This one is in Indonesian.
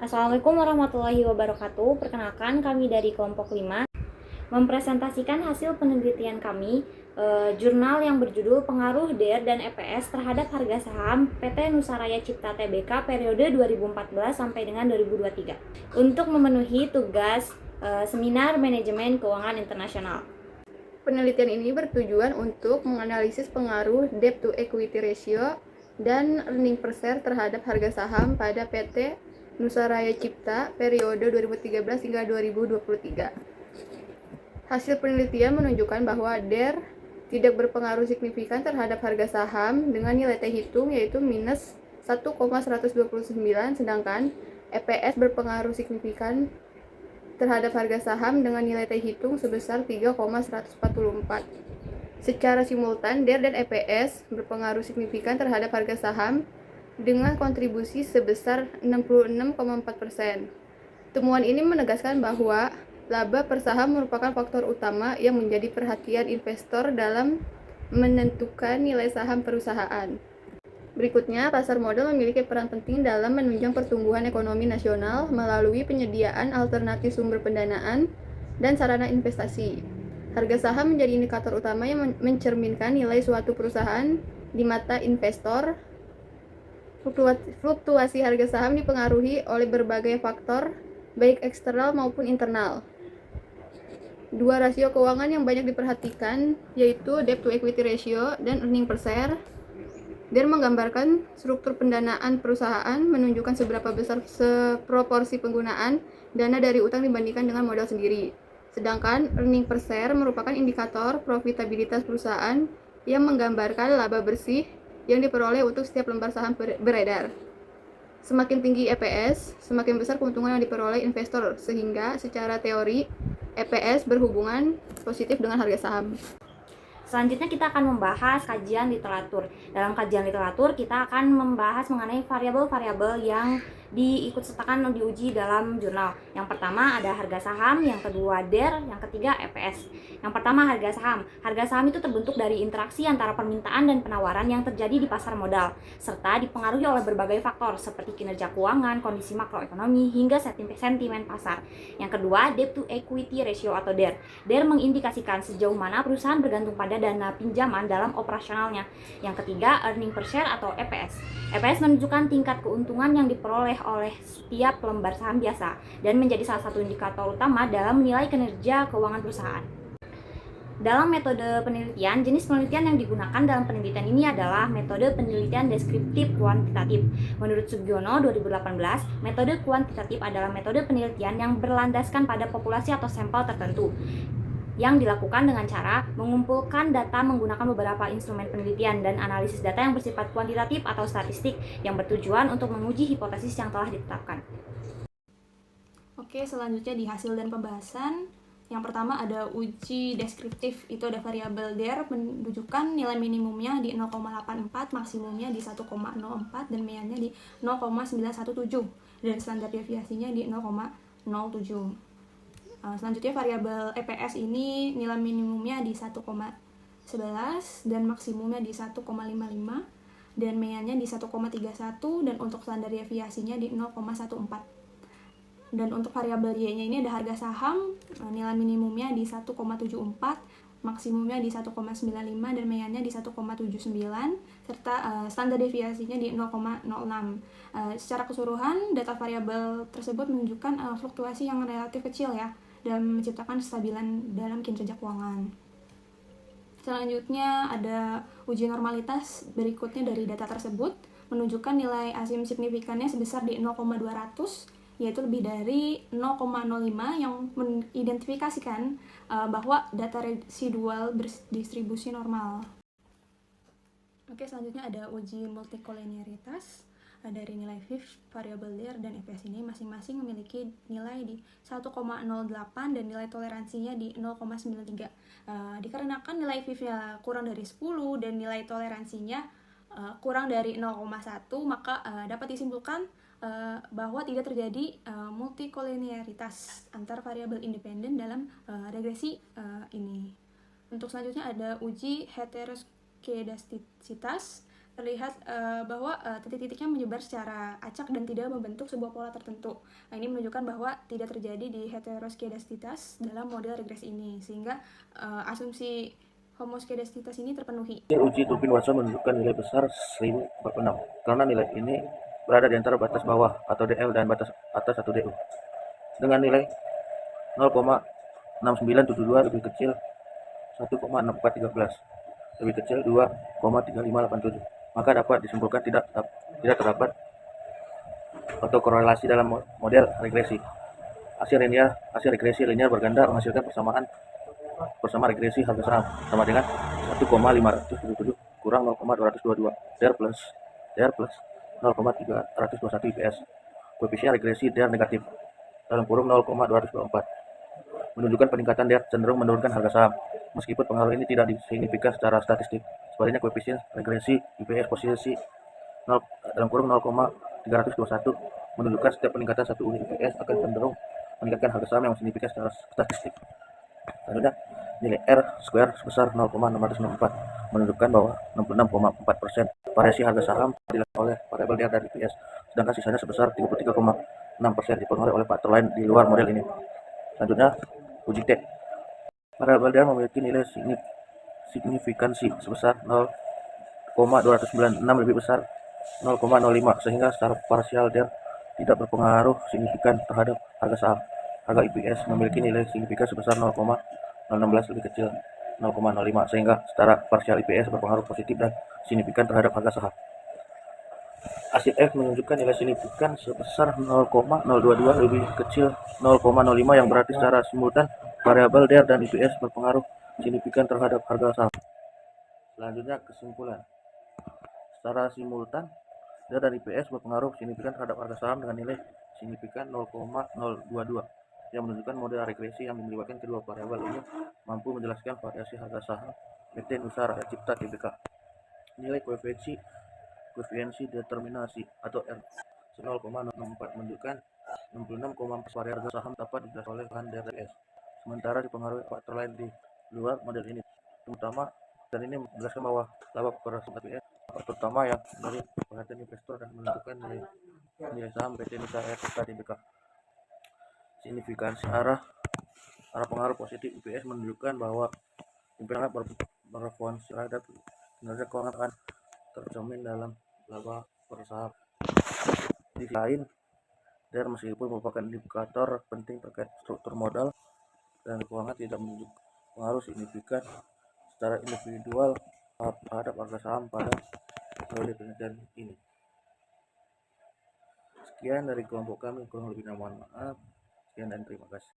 Assalamualaikum warahmatullahi wabarakatuh. Perkenalkan, kami dari kelompok 5 mempresentasikan hasil penelitian kami, jurnal yang berjudul Pengaruh DER dan EPS terhadap harga saham PT Nusaraya Cipta Tbk periode 2014 sampai dengan 2023 untuk memenuhi tugas seminar manajemen keuangan internasional. Penelitian ini bertujuan untuk menganalisis pengaruh debt to equity ratio dan earning per share terhadap harga saham pada PT Nusaraya Cipta periode 2013 hingga 2023. Hasil penelitian menunjukkan bahwa DER tidak berpengaruh signifikan terhadap harga saham dengan nilai T hitung yaitu minus 1,129, sedangkan EPS berpengaruh signifikan terhadap harga saham dengan nilai T hitung sebesar 3,144. Secara simultan, DER dan EPS berpengaruh signifikan terhadap harga saham dengan kontribusi sebesar 66,4%. Temuan ini menegaskan bahwa laba per saham merupakan faktor utama yang menjadi perhatian investor dalam menentukan nilai saham perusahaan. Berikutnya, pasar modal memiliki peran penting dalam menunjang pertumbuhan ekonomi nasional melalui penyediaan alternatif sumber pendanaan dan sarana investasi. Harga saham menjadi indikator utama yang mencerminkan nilai suatu perusahaan di mata investor. Fluktuasi harga saham dipengaruhi oleh berbagai faktor, baik eksternal maupun internal. Dua rasio keuangan yang banyak diperhatikan yaitu debt to equity ratio dan earning per share. DER menggambarkan struktur pendanaan perusahaan, menunjukkan seberapa besar proporsi penggunaan dana dari utang dibandingkan dengan modal sendiri. Sedangkan earning per share merupakan indikator profitabilitas perusahaan yang menggambarkan laba bersih yang diperoleh untuk setiap lembar saham beredar. Semakin tinggi EPS, semakin besar keuntungan yang diperoleh investor, sehingga secara teori EPS berhubungan positif dengan harga saham. Selanjutnya kita akan membahas kajian literatur. Dalam kajian literatur kita akan membahas mengenai variabel-variabel yang diikutsertakan diuji dalam jurnal. Yang pertama ada harga saham, yang kedua DER, yang ketiga EPS. Yang pertama harga saham. Harga saham itu terbentuk dari interaksi antara permintaan dan penawaran yang terjadi di pasar modal, serta dipengaruhi oleh berbagai faktor seperti kinerja keuangan, kondisi makroekonomi, hingga sentimen pasar. Yang kedua, debt to equity ratio atau DER. DER mengindikasikan sejauh mana perusahaan bergantung pada dana pinjaman dalam operasionalnya. Yang ketiga, earning per share atau EPS. EPS menunjukkan tingkat keuntungan yang diperoleh oleh setiap lembar saham biasa dan menjadi salah satu indikator utama dalam menilai kinerja keuangan perusahaan. Dalam metode penelitian, jenis penelitian yang digunakan dalam penelitian ini adalah metode penelitian deskriptif kuantitatif. Menurut Sugiono 2018, metode kuantitatif adalah metode penelitian yang berlandaskan pada populasi atau sampel tertentu, yang dilakukan dengan cara mengumpulkan data menggunakan beberapa instrumen penelitian dan analisis data yang bersifat kuantitatif atau statistik yang bertujuan untuk menguji hipotesis yang telah ditetapkan. Oke, selanjutnya di hasil dan pembahasan. Yang pertama ada uji deskriptif, itu ada variabel DER menunjukkan nilai minimumnya di 0,84, maksimumnya di 1,04 dan mediannya di 0,917 dan standar deviasinya di 0,07. Selanjutnya variabel EPS ini nilai minimumnya di 1,11 dan maksimumnya di 1,55 dan mediannya di 1,31 dan untuk standar deviasinya di 0,14. Dan untuk variabel Y-nya ini ada harga saham, nilai minimumnya di 1,74, maksimumnya di 1,95 dan mediannya di 1,79 serta standar deviasinya di 0,06. Secara keseluruhan data variabel tersebut menunjukkan fluktuasi yang relatif kecil ya dan menciptakan kestabilan dalam kinerja keuangan. Selanjutnya ada uji normalitas berikutnya dari data tersebut menunjukkan nilai asim signifikannya sebesar di 0,200, yaitu lebih dari 0,05 yang mengidentifikasikan bahwa data residual berdistribusi normal. Oke, selanjutnya ada uji multikolinearitas dari nilai Fifth, variabel DER, dan EPS ini masing-masing memiliki nilai di 1,08 dan nilai toleransinya di 0,93. Dikarenakan nilai Fifth-nya kurang dari 10 dan nilai toleransinya kurang dari 0,1, maka dapat disimpulkan bahwa tidak terjadi multikolinearitas antar variabel independen dalam regresi ini. Untuk selanjutnya ada uji heteroskedastisitas terlihat bahwa titik-titiknya menyebar secara acak dan tidak membentuk sebuah pola tertentu. Nah, ini menunjukkan bahwa tidak terjadi di heteroskedasties dalam model regresi ini, sehingga asumsi homoskedasties ini terpenuhi. Uji Turpin-Watson menunjukkan nilai besar 1046 karena nilai ini berada di antara batas bawah atau DL dan batas atas atau DU dengan nilai 0,6972 lebih kecil 1,6413 lebih kecil 2,3587, maka dapat disimpulkan tidak terdapat autokorelasi dalam model regresi. Hasil regresi linear berganda menghasilkan bersama regresi harga saham sama dengan 1,577 kurang 0,222 DER plus 0,321 IPS. Koefisien regresi DER negatif dalam kurung 0,224 menunjukkan peningkatan DER cenderung menurunkan harga saham meskipun pengaruh ini tidak signifikan secara statistik. Sebaliknya koefisien regresi IPS posisi 0 dalam kurung 0,321 menunjukkan setiap peningkatan satu unit IPS akan cenderung meningkatkan harga saham yang signifikan secara statistik. Selanjutnya, nilai R square sebesar 0,664 menunjukkan bahwa 66,4% variasi harga saham dilakukan oleh variabel DER dan IPS, sedangkan sisanya sebesar 33,6% dipengaruhi oleh faktor lain di luar model ini. Selanjutnya, uji T. Variabel DER memiliki nilai signifikansi sebesar 0,296 lebih besar 0,05 sehingga secara parsial DER tidak berpengaruh signifikan terhadap harga saham. Harga IPS memiliki nilai signifikan sebesar 0,016 lebih kecil 0,05 sehingga secara parsial IPS berpengaruh positif dan signifikan terhadap harga saham. Asid F menunjukkan nilai signifikan sebesar 0,022 lebih kecil 0,05 yang berarti secara simultan variabel DER dan IPS berpengaruh signifikan terhadap harga saham. Selanjutnya kesimpulan. Secara simultan DER dan IPS berpengaruh signifikan terhadap harga saham dengan nilai signifikan 0,022 yang menunjukkan model regresi yang melibatkan kedua variabel ini mampu menjelaskan variasi harga saham PT Nusa Raya Cipta Tbk. Nilai koefisiensi determinasi atau R 0,064 menunjukkan 66,4 variasi harga saham dapat dijelaskan oleh bahan DRS, sementara dipengaruhi faktor lain di luar model ini, terutama dan ini menjelaskan bahwa laba per IPS terutama yang dari perhatian investor dan menentukan nilai saham PT Nusa Raya Cipta Tbk. Signifikansi arah pengaruh positif IPS menunjukkan bahwa IPS berfungsi terhadap kinerja keuangan akan tercermin dalam laba per saham. Di sisi lain, DER meskipun merupakan indikator penting terkait struktur modal dan keuangan tidak menunjukkan pengaruh signifikan secara individual terhadap harga saham pada periode penelitian ini. Sekian dari kelompok kami, kurang lebihnya mohon maaf. Sekian dan terima kasih.